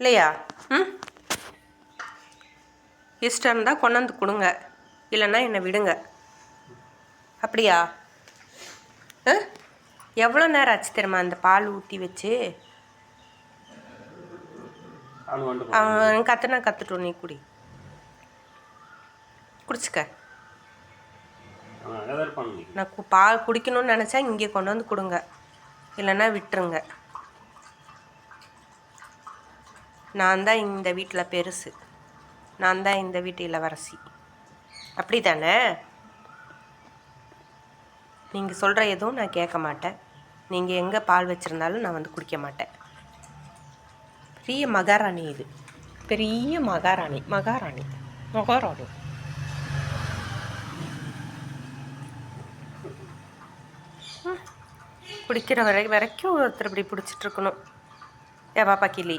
இல்லையா? ம், இஷ்டம் இருந்தால் கொண்டாந்து கொடுங்க, இல்லைன்னா என்னை விடுங்க. அப்படியா? எவ்வளோ நேரம் ஆச்சு தெரியுமா அந்த பால் ஊற்றி வச்சு? அவன் கத்துனா கத்துட்டோம், நீ குடி, குடிச்சுக்க. நான் பால் குடிக்கணும்னு நினச்சா இங்கே கொண்டு வந்து கொடுங்க, இல்லைன்னா விட்டுருங்க. நான் தான் இந்த வீட்டில் பெருசு, நான் தான் இந்த வீட்டு இளவரசி. அப்படி தானே? நீங்கள் சொல்கிற எதுவும் நான் கேட்க மாட்டேன். நீங்கள் எங்கே பால் வச்சுருந்தாலும் நான் வந்து குடிக்க மாட்டேன். பெரிய மகாராணி இது, பெரிய மகாராணி மகாராணி மகாராணி. குடிக்கிற வரைக்கும் ஒருத்தர் இப்படி பிடிச்சிட்ருக்கணும். ஏ பாப்பா கிளி.